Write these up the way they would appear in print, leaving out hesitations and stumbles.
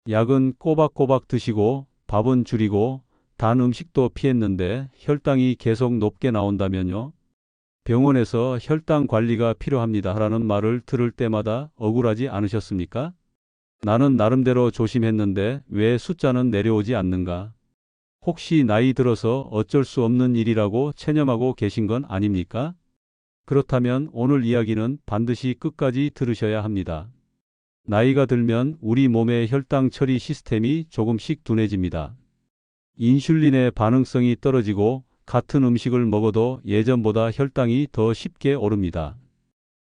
약은 꼬박꼬박 드시고 밥은 줄이고 단 음식도 피했는데 혈당이 계속 높게 나온다면요. 병원에서 혈당 관리가 필요합니다라는 말을 들을 때마다 억울하지 않으셨습니까? 나는 나름대로 조심했는데 왜 숫자는 내려오지 않는가? 혹시 나이 들어서 어쩔 수 없는 일이라고 체념하고 계신 건 아닙니까? 그렇다면 오늘 이야기는 반드시 끝까지 들으셔야 합니다. 나이가 들면 우리 몸의 혈당 처리 시스템이 조금씩 둔해집니다. 인슐린의 반응성이 떨어지고 같은 음식을 먹어도 예전보다 혈당이 더 쉽게 오릅니다.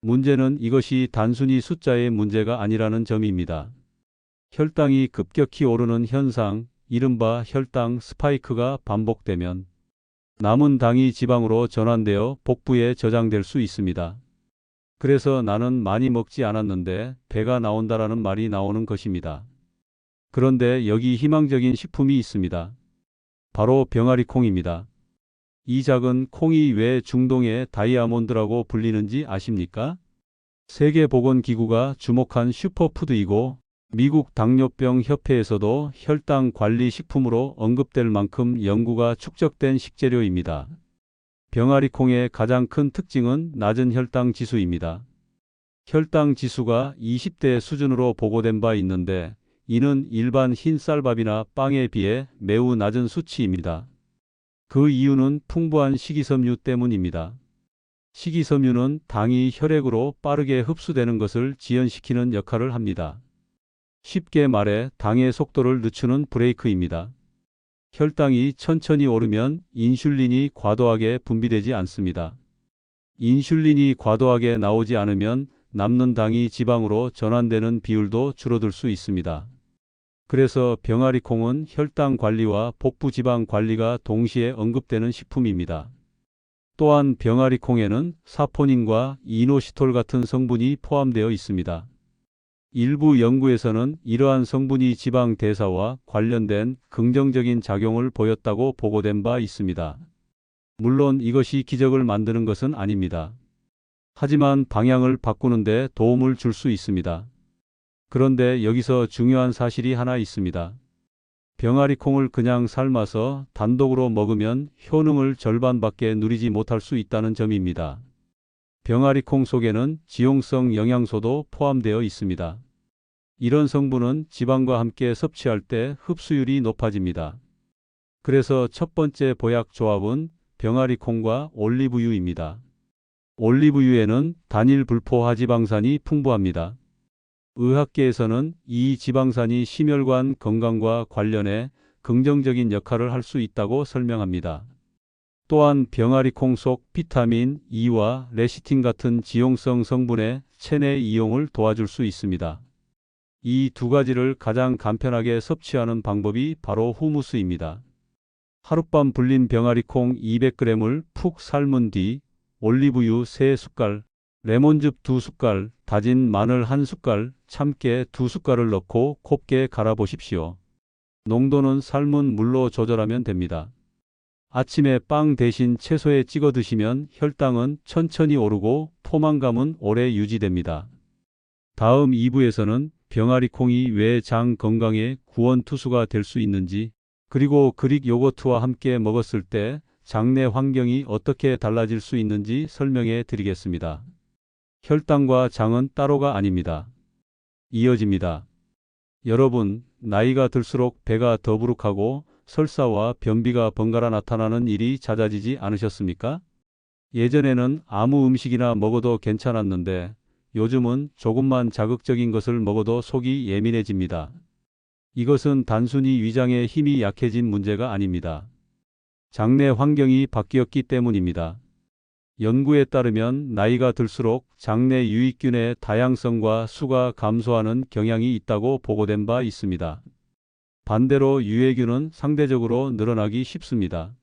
문제는 이것이 단순히 숫자의 문제가 아니라는 점입니다. 혈당이 급격히 오르는 현상, 이른바 혈당 스파이크가 반복되면 남은 당이 지방으로 전환되어 복부에 저장될 수 있습니다. 그래서 나는 많이 먹지 않았는데 배가 나온다라는 말이 나오는 것입니다. 그런데 여기 희망적인 식품이 있습니다. 바로 병아리 콩입니다. 이 작은 콩이 왜 중동의 다이아몬드라고 불리는지 아십니까? 세계보건기구가 주목한 슈퍼푸드이고 미국 당뇨병 협회에서도 혈당 관리 식품으로 언급될 만큼 연구가 축적된 식재료입니다. 병아리 콩의 가장 큰 특징은 낮은 혈당 지수입니다. 혈당 지수가 20대 수준으로 보고된 바 있는데 이는 일반 흰 쌀밥이나 빵에 비해 매우 낮은 수치입니다. 그 이유는 풍부한 식이섬유 때문입니다. 식이섬유는 당이 혈액으로 빠르게 흡수되는 것을 지연시키는 역할을 합니다. 쉽게 말해 당의 속도를 늦추는 브레이크입니다. 혈당이 천천히 오르면 인슐린이 과도하게 분비되지 않습니다. 인슐린이 과도하게 나오지 않으면 남는 당이 지방으로 전환되는 비율도 줄어들 수 있습니다. 그래서 병아리 콩은 혈당 관리와 복부 지방 관리가 동시에 언급되는 식품입니다. 또한 병아리 콩에는 사포닌과 이노시톨 같은 성분이 포함되어 있습니다. 일부 연구에서는 이러한 성분이 지방 대사와 관련된 긍정적인 작용을 보였다고 보고된 바 있습니다. 물론 이것이 기적을 만드는 것은 아닙니다. 하지만 방향을 바꾸는 데 도움을 줄 수 있습니다. 그런데 여기서 중요한 사실이 하나 있습니다. 병아리 콩을 그냥 삶아서 단독으로 먹으면 효능을 절반밖에 누리지 못할 수 있다는 점입니다. 병아리 콩 속에는 지용성 영양소도 포함되어 있습니다. 이런 성분은 지방과 함께 섭취할 때 흡수율이 높아집니다. 그래서 첫 번째 보약 조합은 병아리 콩과 올리브유입니다. 올리브유에는 단일 불포 하지방산이 풍부합니다. 의학계에서는 이 지방산이 심혈관 건강과 관련해 긍정적인 역할을 할 수 있다고 설명합니다. 또한 병아리 콩 속 비타민 E와 레시틴 같은 지용성 성분의 체내 이용을 도와줄 수 있습니다. 이 두 가지를 가장 간편하게 섭취하는 방법이 바로 후무스입니다. 하룻밤 불린 병아리 콩 200g을 푹 삶은 뒤 올리브유 3숟갈, 레몬즙 2숟갈, 다진 마늘 1숟갈, 참깨 2숟갈을 넣고 곱게 갈아보십시오. 농도는 삶은 물로 조절하면 됩니다. 아침에 빵 대신 채소에 찍어 드시면 혈당은 천천히 오르고 포만감은 오래 유지됩니다. 다음 2부에서는 병아리 콩이 왜 장 건강에 구원투수가 될 수 있는지, 그리고 그릭 요거트와 함께 먹었을 때 장내 환경이 어떻게 달라질 수 있는지 설명해 드리겠습니다. 혈당과 장은 따로가 아닙니다. 이어집니다. 여러분, 나이가 들수록 배가 더부룩하고 설사와 변비가 번갈아 나타나는 일이 잦아지지 않으셨습니까? 예전에는 아무 음식이나 먹어도 괜찮았는데 요즘은 조금만 자극적인 것을 먹어도 속이 예민해집니다. 이것은 단순히 위장의 힘이 약해진 문제가 아닙니다. 장내 환경이 바뀌었기 때문입니다. 연구에 따르면 나이가 들수록 장내 유익균의 다양성과 수가 감소하는 경향이 있다고 보고된 바 있습니다. 반대로 유해균은 상대적으로 늘어나기 쉽습니다.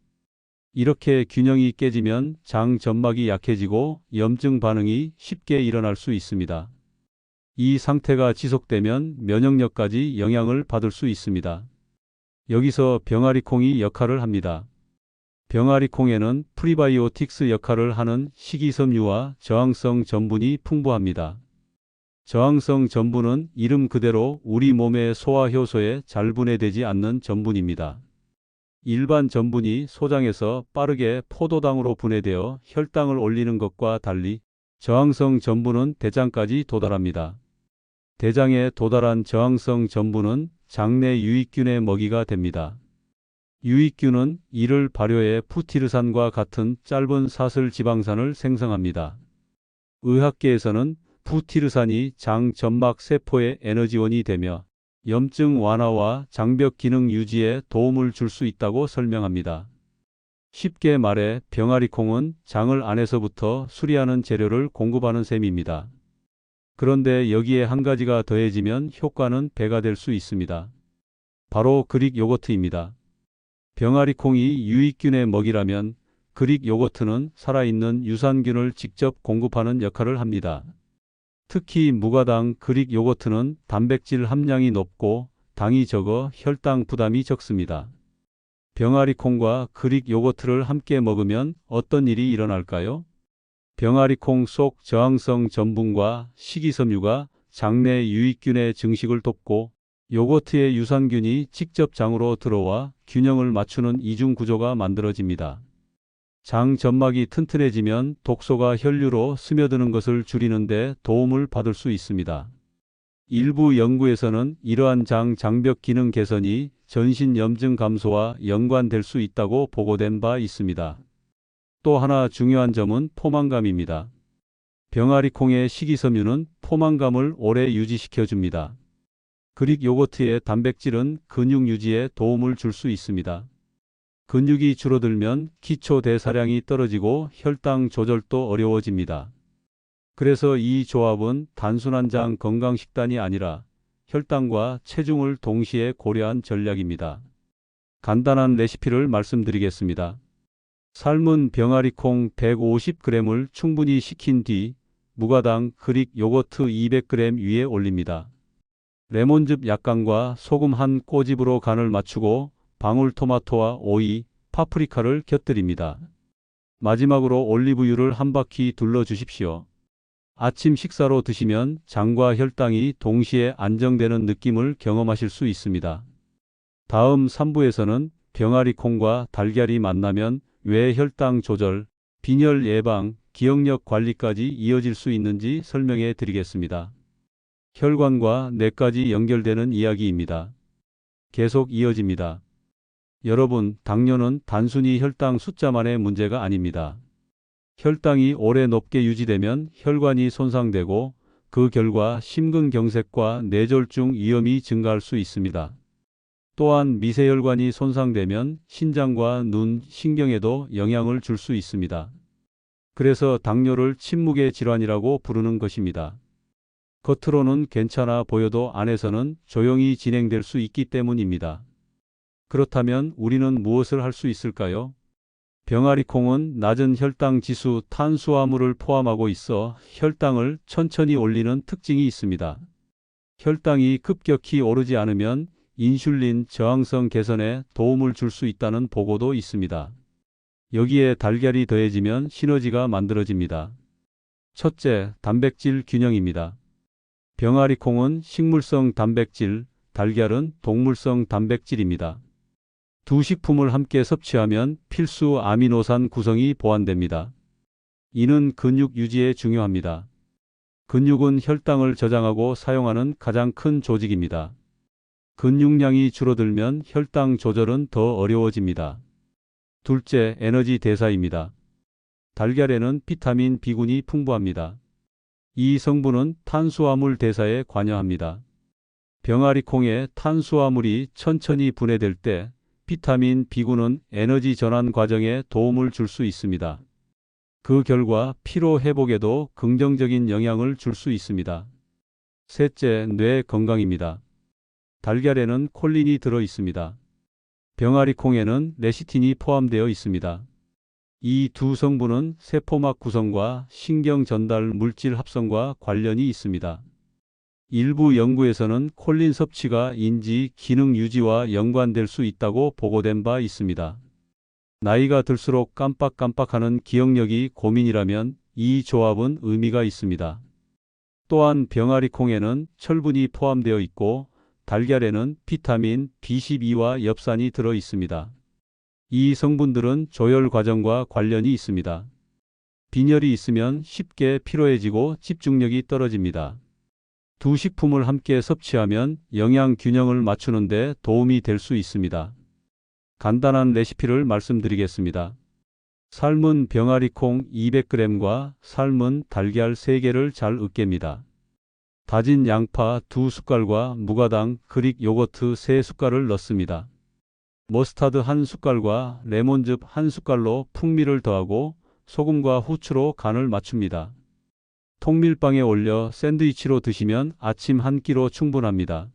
이렇게 균형이 깨지면 장 점막이 약해지고 염증 반응이 쉽게 일어날 수 있습니다. 이 상태가 지속되면 면역력까지 영향을 받을 수 있습니다. 여기서 병아리 콩이 역할을 합니다. 병아리 콩에는 프리바이오틱스 역할을 하는 식이섬유와 저항성 전분이 풍부합니다. 저항성 전분은 이름 그대로 우리 몸의 소화 효소에 잘 분해되지 않는 전분입니다. 일반 전분이 소장에서 빠르게 포도당으로 분해되어 혈당을 올리는 것과 달리 저항성 전분은 대장까지 도달합니다. 대장에 도달한 저항성 전분은 장내 유익균의 먹이가 됩니다. 유익균은 이를 발효해 푸티르산과 같은 짧은 사슬 지방산을 생성합니다. 의학계에서는 푸티르산이 장 점막 세포의 에너지원이 되며 염증 완화와 장벽 기능 유지에 도움을 줄 수 있다고 설명합니다. 쉽게 말해 병아리콩은 장을 안에서부터 수리하는 재료를 공급하는 셈입니다. 그런데 여기에 한 가지가 더해지면 효과는 배가 될 수 있습니다. 바로 그릭 요거트입니다. 병아리콩이 유익균의 먹이라면 그릭 요거트는 살아있는 유산균을 직접 공급하는 역할을 합니다. 특히 무가당 그릭 요거트는 단백질 함량이 높고 당이 적어 혈당 부담이 적습니다. 병아리콩과 그릭 요거트를 함께 먹으면 어떤 일이 일어날까요? 병아리콩 속 저항성 전분과 식이섬유가 장내 유익균의 증식을 돕고 요거트의 유산균이 직접 장으로 들어와 균형을 맞추는 이중 구조가 만들어집니다. 장 점막이 튼튼해지면 독소가 혈류로 스며드는 것을 줄이는 데 도움을 받을 수 있습니다. 일부 연구에서는 이러한 장벽 기능 개선이 전신 염증 감소와 연관될 수 있다고 보고된 바 있습니다. 또 하나 중요한 점은 포만감입니다. 병아리콩의 식이섬유는 포만감을 오래 유지시켜줍니다. 그릭 요거트의 단백질은 근육 유지에 도움을 줄 수 있습니다. 근육이 줄어들면 기초 대사량이 떨어지고 혈당 조절도 어려워집니다. 그래서 이 조합은 단순한 장 건강식단이 아니라 혈당과 체중을 동시에 고려한 전략입니다. 간단한 레시피를 말씀드리겠습니다. 삶은 병아리콩 150g을 충분히 식힌 뒤 무가당 그릭 요거트 200g 위에 올립니다. 레몬즙 약간과 소금 한 꼬집으로 간을 맞추고 방울토마토와 오이, 파프리카를 곁들입니다. 마지막으로 올리브유를 한 바퀴 둘러주십시오. 아침 식사로 드시면 장과 혈당이 동시에 안정되는 느낌을 경험하실 수 있습니다. 다음 3부에서는 병아리콩과 달걀이 만나면 왜 혈당 조절, 빈혈 예방, 기억력 관리까지 이어질 수 있는지 설명해 드리겠습니다. 혈관과 뇌까지 연결되는 이야기입니다. 계속 이어집니다. 여러분, 당뇨는 단순히 혈당 숫자만의 문제가 아닙니다. 혈당이 오래 높게 유지되면 혈관이 손상되고 그 결과 심근경색과 뇌졸중 위험이 증가할 수 있습니다. 또한 미세혈관이 손상되면 신장과 눈, 신경에도 영향을 줄 수 있습니다. 그래서 당뇨를 침묵의 질환이라고 부르는 것입니다. 겉으로는 괜찮아 보여도 안에서는 조용히 진행될 수 있기 때문입니다. 그렇다면 우리는 무엇을 할 수 있을까요? 병아리콩은 낮은 혈당 지수 탄수화물을 포함하고 있어 혈당을 천천히 올리는 특징이 있습니다. 혈당이 급격히 오르지 않으면 인슐린 저항성 개선에 도움을 줄 수 있다는 보고도 있습니다. 여기에 달걀이 더해지면 시너지가 만들어집니다. 첫째, 단백질 균형입니다. 병아리콩은 식물성 단백질, 달걀은 동물성 단백질입니다. 두 식품을 함께 섭취하면 필수 아미노산 구성이 보완됩니다. 이는 근육 유지에 중요합니다. 근육은 혈당을 저장하고 사용하는 가장 큰 조직입니다. 근육량이 줄어들면 혈당 조절은 더 어려워집니다. 둘째, 에너지 대사입니다. 달걀에는 비타민 B군이 풍부합니다. 이 성분은 탄수화물 대사에 관여합니다. 병아리콩의 탄수화물이 천천히 분해될 때 비타민 B군은 에너지 전환 과정에 도움을 줄 수 있습니다. 그 결과 피로 회복에도 긍정적인 영향을 줄 수 있습니다. 셋째, 뇌 건강입니다. 달걀에는 콜린이 들어 있습니다. 병아리콩에는 레시틴이 포함되어 있습니다. 이 두 성분은 세포막 구성과 신경 전달 물질 합성과 관련이 있습니다. 일부 연구에서는 콜린 섭취가 인지 기능 유지와 연관될 수 있다고 보고된 바 있습니다. 나이가 들수록 깜빡깜빡하는 기억력이 고민이라면 이 조합은 의미가 있습니다. 또한 병아리 콩에는 철분이 포함되어 있고 달걀에는 비타민 B12와 엽산이 들어 있습니다. 이 성분들은 조혈 과정과 관련이 있습니다. 빈혈이 있으면 쉽게 피로해지고 집중력이 떨어집니다. 두 식품을 함께 섭취하면 영양 균형을 맞추는 데 도움이 될 수 있습니다. 간단한 레시피를 말씀드리겠습니다. 삶은 병아리 콩 200g과 삶은 달걀 3개를 잘 으깹니다. 다진 양파 2숟갈과 무가당, 그릭 요거트 3숟갈을 넣습니다. 머스타드 1숟갈과 레몬즙 1숟갈로 풍미를 더하고 소금과 후추로 간을 맞춥니다. 통밀빵에 올려 샌드위치로 드시면 아침 한 끼로 충분합니다.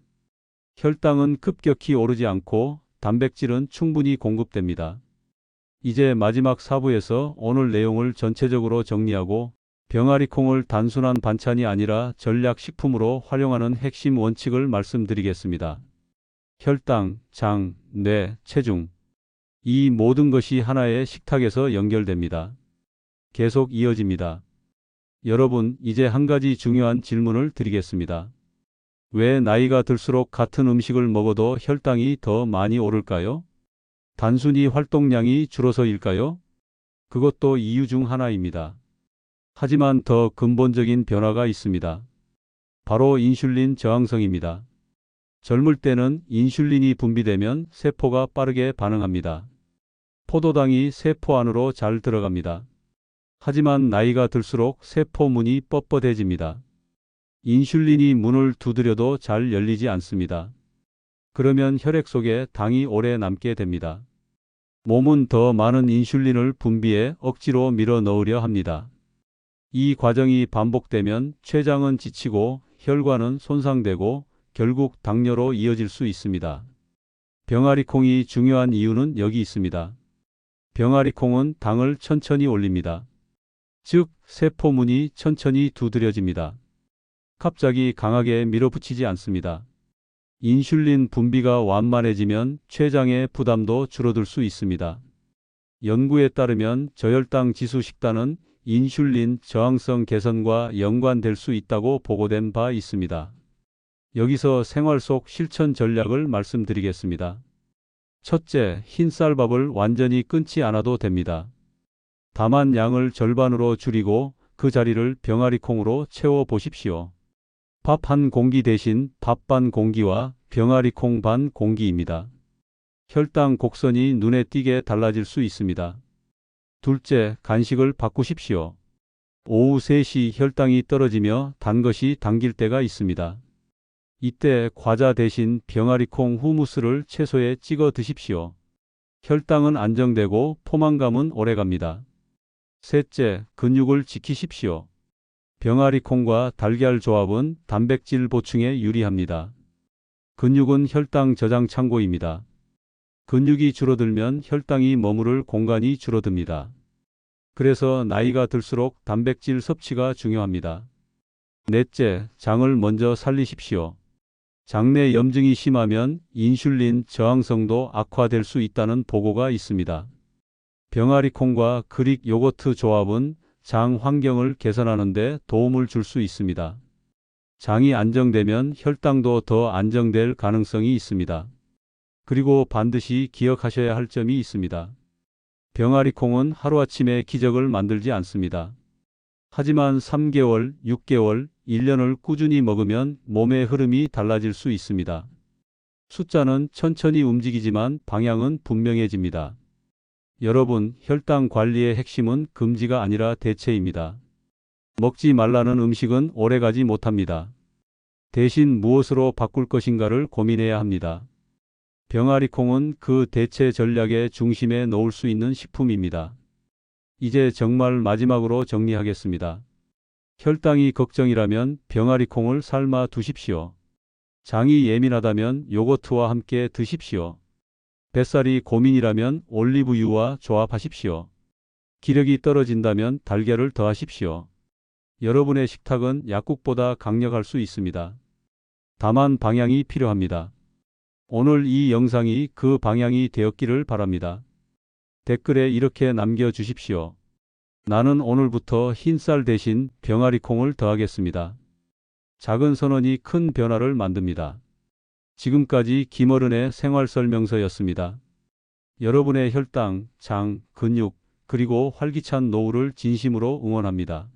혈당은 급격히 오르지 않고 단백질은 충분히 공급됩니다. 이제 마지막 4부에서 오늘 내용을 전체적으로 정리하고 병아리 콩을 단순한 반찬이 아니라 전략 식품으로 활용하는 핵심 원칙을 말씀드리겠습니다. 혈당, 장, 뇌, 체중. 이 모든 것이 하나의 식탁에서 연결됩니다. 계속 이어집니다. 여러분, 이제 한 가지 중요한 질문을 드리겠습니다. 왜 나이가 들수록 같은 음식을 먹어도 혈당이 더 많이 오를까요? 단순히 활동량이 줄어서일까요? 그것도 이유 중 하나입니다. 하지만 더 근본적인 변화가 있습니다. 바로 인슐린 저항성입니다. 젊을 때는 인슐린이 분비되면 세포가 빠르게 반응합니다. 포도당이 세포 안으로 잘 들어갑니다. 하지만 나이가 들수록 세포 문이 뻣뻣해집니다. 인슐린이 문을 두드려도 잘 열리지 않습니다. 그러면 혈액 속에 당이 오래 남게 됩니다. 몸은 더 많은 인슐린을 분비해 억지로 밀어 넣으려 합니다. 이 과정이 반복되면 췌장은 지치고 혈관은 손상되고 결국 당뇨로 이어질 수 있습니다. 병아리 콩이 중요한 이유는 여기 있습니다. 병아리 콩은 당을 천천히 올립니다. 즉, 세포문이 천천히 두드려집니다. 갑자기 강하게 밀어붙이지 않습니다. 인슐린 분비가 완만해지면 췌장의 부담도 줄어들 수 있습니다. 연구에 따르면 저혈당 지수 식단은 인슐린 저항성 개선과 연관될 수 있다고 보고된 바 있습니다. 여기서 생활 속 실천 전략을 말씀드리겠습니다. 첫째, 흰쌀밥을 완전히 끊지 않아도 됩니다. 다만 양을 절반으로 줄이고 그 자리를 병아리 콩으로 채워 보십시오. 밥 한 공기 대신 밥 반 공기와 병아리 콩 반 공기입니다. 혈당 곡선이 눈에 띄게 달라질 수 있습니다. 둘째, 간식을 바꾸십시오. 오후 3시 혈당이 떨어지며 단 것이 당길 때가 있습니다. 이때 과자 대신 병아리 콩 후무스를 채소에 찍어 드십시오. 혈당은 안정되고 포만감은 오래갑니다. 셋째, 근육을 지키십시오. 병아리 콩과 달걀 조합은 단백질 보충에 유리합니다. 근육은 혈당 저장 창고입니다. 근육이 줄어들면 혈당이 머무를 공간이 줄어듭니다. 그래서 나이가 들수록 단백질 섭취가 중요합니다. 넷째, 장을 먼저 살리십시오. 장내 염증이 심하면 인슐린 저항성도 악화될 수 있다는 보고가 있습니다. 병아리 콩과 그릭 요거트 조합은 장 환경을 개선하는 데 도움을 줄 수 있습니다. 장이 안정되면 혈당도 더 안정될 가능성이 있습니다. 그리고 반드시 기억하셔야 할 점이 있습니다. 병아리 콩은 하루아침에 기적을 만들지 않습니다. 하지만 3개월, 6개월, 1년을 꾸준히 먹으면 몸의 흐름이 달라질 수 있습니다. 숫자는 천천히 움직이지만 방향은 분명해집니다. 여러분, 혈당 관리의 핵심은 금지가 아니라 대체입니다. 먹지 말라는 음식은 오래가지 못합니다. 대신 무엇으로 바꿀 것인가를 고민해야 합니다. 병아리 콩은 그 대체 전략의 중심에 놓을 수 있는 식품입니다. 이제 정말 마지막으로 정리하겠습니다. 혈당이 걱정이라면 병아리 콩을 삶아 두십시오. 장이 예민하다면 요거트와 함께 드십시오. 뱃살이 고민이라면 올리브유와 조합하십시오. 기력이 떨어진다면 달걀을 더하십시오. 여러분의 식탁은 약국보다 강력할 수 있습니다. 다만 방향이 필요합니다. 오늘 이 영상이 그 방향이 되었기를 바랍니다. 댓글에 이렇게 남겨주십시오. 나는 오늘부터 흰쌀 대신 병아리 콩을 더하겠습니다. 작은 선언이 큰 변화를 만듭니다. 지금까지 김어른의 생활설명서였습니다. 여러분의 혈당, 장, 근육, 그리고 활기찬 노후를 진심으로 응원합니다.